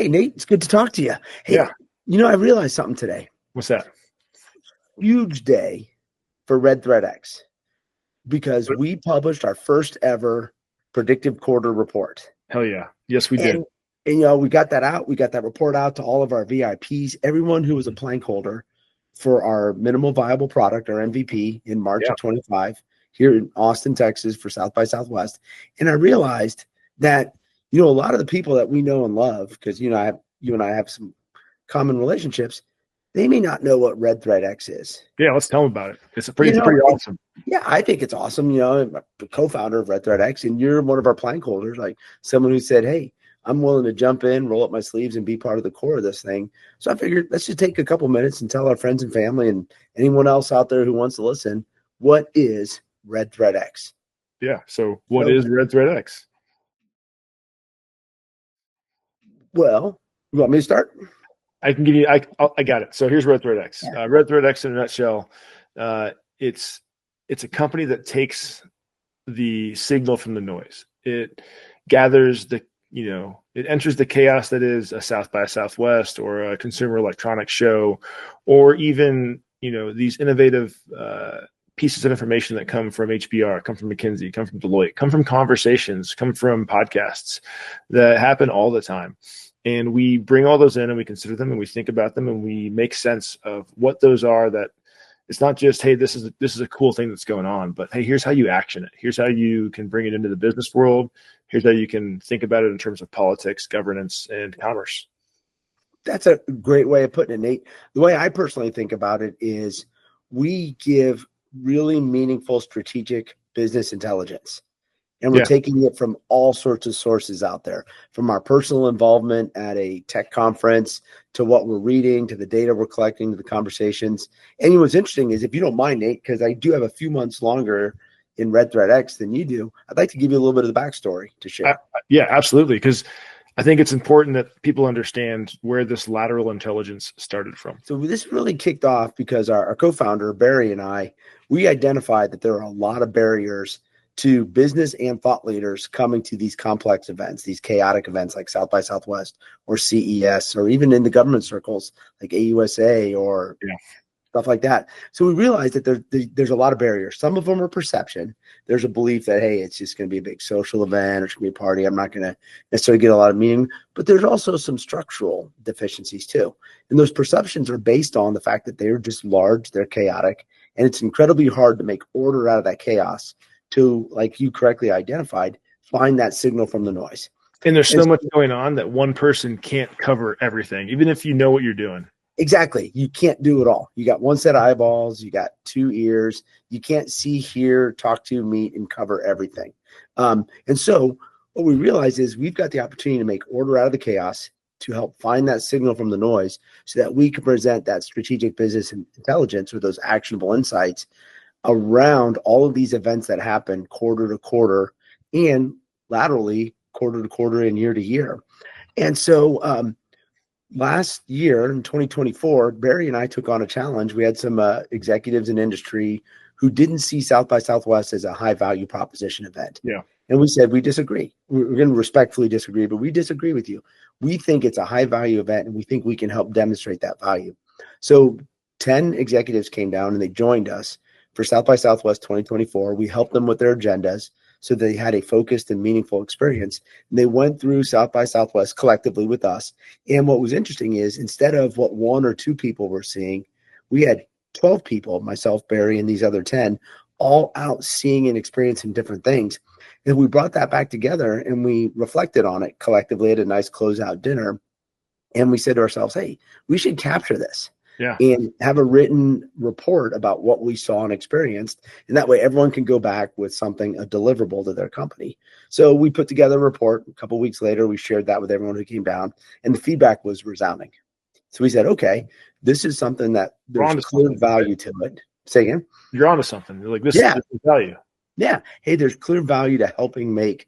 Hey, Nate, it's good to talk to you. Hey, Yeah. I realized something today. What's that? Huge day for Red Thread X because we published our first ever predictive quarter report. Hell yeah. Yes, we did. And we got that out. We got that report out to all of our VIPs, everyone who was a plank holder for our minimal viable product, our MVP, in March Yeah. of 25 here in Austin, Texas for South by Southwest. And I realized that, a lot of the people that we know and love, because, you and I have some common relationships, they may not know what Red Thread X is. Yeah, let's tell them about it. It's pretty awesome. Yeah, I think it's awesome. I'm the co-founder of Red Thread X, and you're one of our plank holders, like someone who said, hey, I'm willing to jump in, roll up my sleeves, and be part of the core of this thing. So I figured let's just take a couple minutes and tell our friends and family and anyone else out there who wants to listen, what is Red Thread X? Yeah. So what is Red Thread X? Well, you want me to start? I can give you. I got it. So here's Red Thread X. Yeah. Red Thread X in a nutshell. It's a company that takes the signal from the noise. It gathers it enters the chaos that is a South by Southwest or a consumer electronics show, or even these innovative pieces of information that come from HBR, come from McKinsey, come from Deloitte, come from conversations, come from podcasts that happen all the time. And we bring all those in and we consider them and we think about them and we make sense of what those are. That it's not just, hey, this is a cool thing that's going on, but hey, here's how you action it. Here's how you can bring it into the business world. Here's how you can think about it in terms of politics, governance, and commerce. That's a great way of putting it, Nate. The way I personally think about it is we give really meaningful strategic business intelligence. And we're taking it from all sorts of sources out there, from our personal involvement at a tech conference to what we're reading, to the data we're collecting, to the conversations. And what's interesting is, if you don't mind, Nate, because I do have a few months longer in Red Thread X than you do, I'd like to give you a little bit of the backstory to share. Yeah, absolutely. Because I think it's important that people understand where this lateral intelligence started from. So this really kicked off because our co-founder, Barry, and I, we identified that there are a lot of barriers to business and thought leaders coming to these complex events, these chaotic events like South by Southwest or CES, or even in the government circles like AUSA or stuff like that. So we realized that there's a lot of barriers. Some of them are perception. There's a belief that, hey, it's just going to be a big social event or it's going to be a party. I'm not going to necessarily get a lot of meaning. But there's also some structural deficiencies too. And those perceptions are based on the fact that they're just large, they're chaotic, and it's incredibly hard to make order out of that chaos to, like you correctly identified, find that signal from the noise. And there's so much going on that one person can't cover everything, even if you know what you're doing. Exactly. You can't do it all. You got one set of eyeballs, you got two ears. You can't see, hear, talk to, meet, and cover everything. And so what we realize is we've got the opportunity to make order out of the chaos, to help find that signal from the noise so that we can present that strategic business intelligence or those actionable insights around all of these events that happen quarter to quarter and laterally quarter to quarter and year to year. And so last year in 2024, Barry and I took on a challenge. We had some executives in industry who didn't see South by Southwest as a high value proposition event. Yeah. And we said, we disagree. We're going to respectfully disagree, but we disagree with you. We think it's a high value event and we think we can help demonstrate that value. So 10 executives came down and they joined us for South by Southwest 2024. We helped them with their agendas so they had a focused and meaningful experience. And they went through South by Southwest collectively with us. And what was interesting is, instead of what one or two people were seeing, we had 12 people, myself, Barry, and these other 10, all out seeing and experiencing different things. And we brought that back together and we reflected on it collectively at a nice closeout dinner. And we said to ourselves, hey, we should capture this. And have a written report about what we saw and experienced. And that way everyone can go back with something, a deliverable to their company. So we put together a report. A couple of weeks later, we shared that with everyone who came down, and the feedback was resounding. So we said, okay, this is something that there's clear value to it. Say again? You're onto something. You're like, this is value. Yeah. Hey, there's clear value to helping make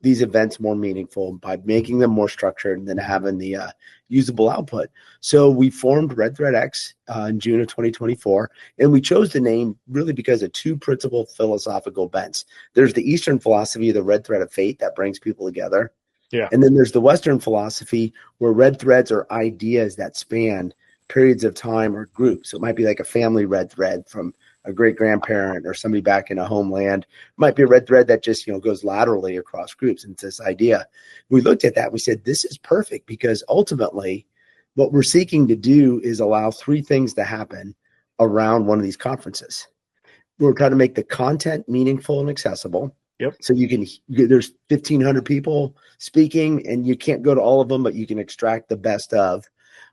these events more meaningful by making them more structured and then having the usable output. So we formed Red Thread X in June of 2024, and we chose the name really because of two principal philosophical bents. There's the Eastern philosophy of the red thread of fate that brings people together. Yeah. And then there's the Western philosophy where red threads are ideas that span periods of time or groups. So it might be like a family red thread from a great grandparent or somebody back in a homeland. It might be a red thread that just, goes laterally across groups. And it's this idea. We looked at that. We said, this is perfect because ultimately what we're seeking to do is allow three things to happen around one of these conferences. We're trying to make the content meaningful and accessible. Yep. So there's 1,500 people speaking and you can't go to all of them, but you can extract the best of.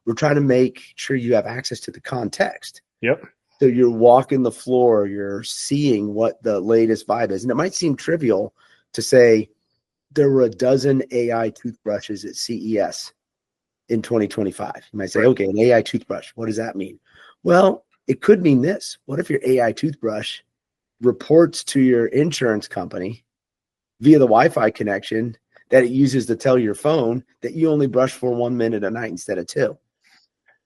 We're trying to make sure you have access to the context. Yep. So you're walking the floor, you're seeing what the latest vibe is. And it might seem trivial to say there were a dozen AI toothbrushes at CES in 2025. You might say, okay, an AI toothbrush, what does that mean? Well, it could mean this. What if your AI toothbrush reports to your insurance company via the Wi-Fi connection that it uses to tell your phone that you only brush for 1 minute a night instead of 2?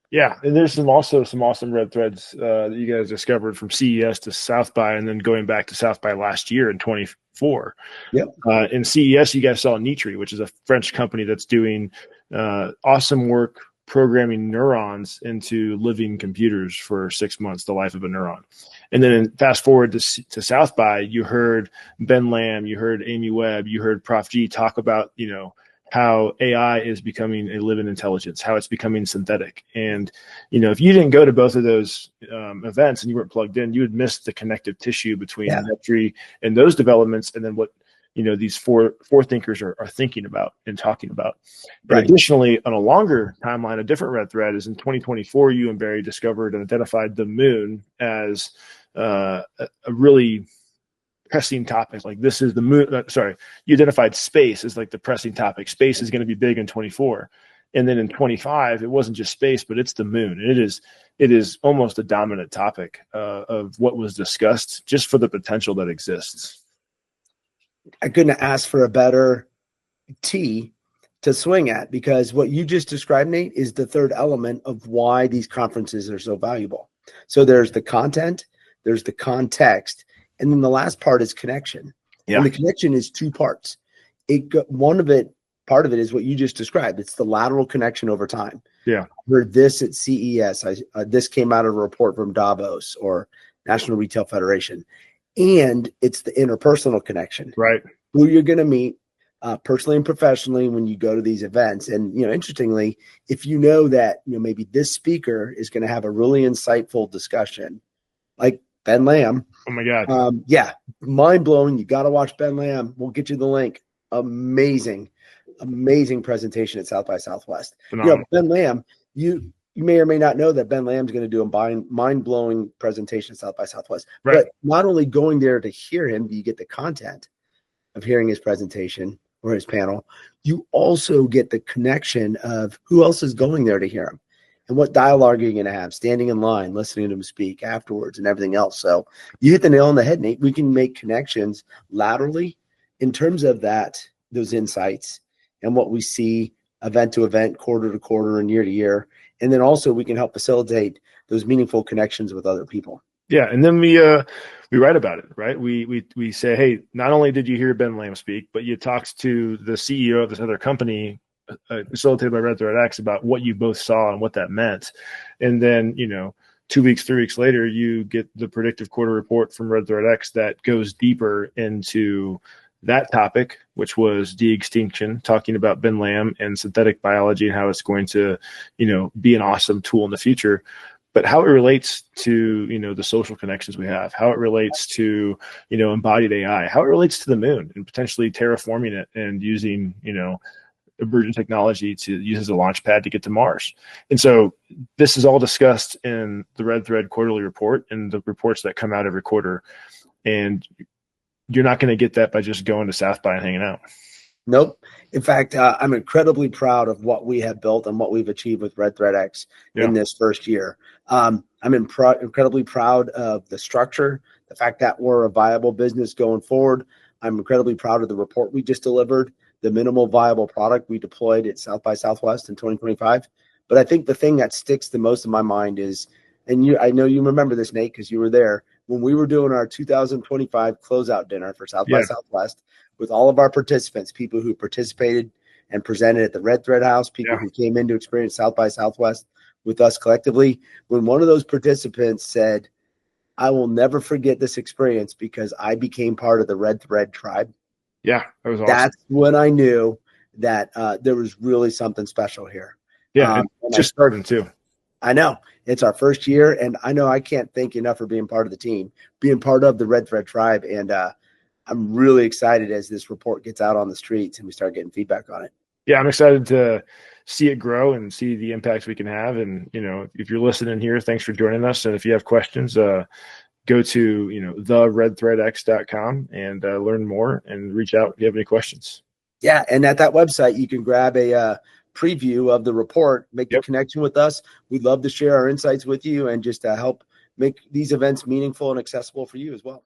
Yeah, and there's also some awesome red threads that you guys discovered from CES to South by, and then going back to South by last year in 24. Yep. In CES, you guys saw Nitri, which is a French company that's doing awesome work programming neurons into living computers for 6 months, the life of a neuron. And then fast forward to South by, you heard Ben Lamb, you heard Amy Webb, you heard Prof G talk about, how AI is becoming a living intelligence, how it's becoming synthetic. And, if you didn't go to both of those events and you weren't plugged in, you would miss the connective tissue between Nitri and those developments and then what, these four thinkers are thinking about and talking about. Right. And additionally, on a longer timeline, a different red thread is in 2024, you and Barry discovered and identified the moon as a really pressing topic. Like this is the moon. You identified space as like the pressing topic. Space is going to be big in 24. And then in 25, it wasn't just space, but it's the moon. And it is almost a dominant topic of what was discussed just for the potential that exists. I couldn't ask for a better tee to swing at because what you just described, Nate, is the third element of why these conferences are so valuable. So there's the content, there's the context, and then the last part is connection. Yeah. And the connection is two parts. Part of it is what you just described. It's the lateral connection over time. Yeah. I heard this at CES. This came out of a report from Davos or National Retail Federation. And it's the interpersonal connection. Right. Who you're going to meet personally and professionally when you go to these events. And, interestingly, if you know that, maybe this speaker is going to have a really insightful discussion, like Ben Lamb. Oh, my God. Yeah. Mind blowing. You got to watch Ben Lamb. We'll get you the link. Amazing presentation at South by Southwest. Phenomenal. Ben Lamb, you may or may not know that Ben Lamb's going to do a mind-blowing presentation at South by Southwest. Right. But not only going there to hear him, you get the content of hearing his presentation or his panel. You also get the connection of who else is going there to hear him and what dialogue are you going to have, standing in line, listening to him speak afterwards and everything else. So you hit the nail on the head, Nate. We can make connections laterally in terms of those insights and what we see event to event, quarter to quarter, and year to year. And then also we can help facilitate those meaningful connections with other people. Yeah, and then we write about it, right? We say, hey, not only did you hear Ben Lamb speak, but you talked to the CEO of this other company, facilitated by Red Thread X, about what you both saw and what that meant. And then 2 weeks, 3 weeks later, you get the predictive quarter report from Red Thread X that goes deeper into that topic, which was de-extinction, talking about Ben Lamb and synthetic biology and how it's going to, be an awesome tool in the future, but how it relates to, the social connections we have, how it relates to, embodied AI, how it relates to the moon and potentially terraforming it and using, emergent technology to use as a launch pad to get to Mars. And so this is all discussed in the Red Thread quarterly report and the reports that come out every quarter. And you're not going to get that by just going to South by and hanging out. Nope. In fact, I'm incredibly proud of what we have built and what we've achieved with Red Thread X in this first year. I'm incredibly proud of the structure, the fact that we're a viable business going forward. I'm incredibly proud of the report we just delivered, the minimal viable product we deployed at South by Southwest in 2025. But I think the thing that sticks the most in my mind is, and I know you remember this, Nate, because you were there, when we were doing our 2025 closeout dinner for South by Southwest with all of our participants, people who participated and presented at the Red Thread House, people Yeah. who came in to experience South by Southwest with us collectively. When one of those participants said, I will never forget this experience because I became part of the Red Thread tribe, Yeah. That was awesome. that's when I knew that there was really something special here. Yeah. And Just starting too. I know it's our first year, and I know I can't thank you enough for being part of the team, being part of the Red Thread tribe. And I'm really excited as this report gets out on the streets and we start getting feedback on it. Yeah, I'm excited to see it grow and see the impacts we can have. And, if you're listening here, thanks for joining us. And if you have questions, go to, theredthreadx.com and learn more and reach out if you have any questions. Yeah. And at that website, you can grab a preview of the report, make the connection with us. We'd love to share our insights with you and just help make these events meaningful and accessible for you as well.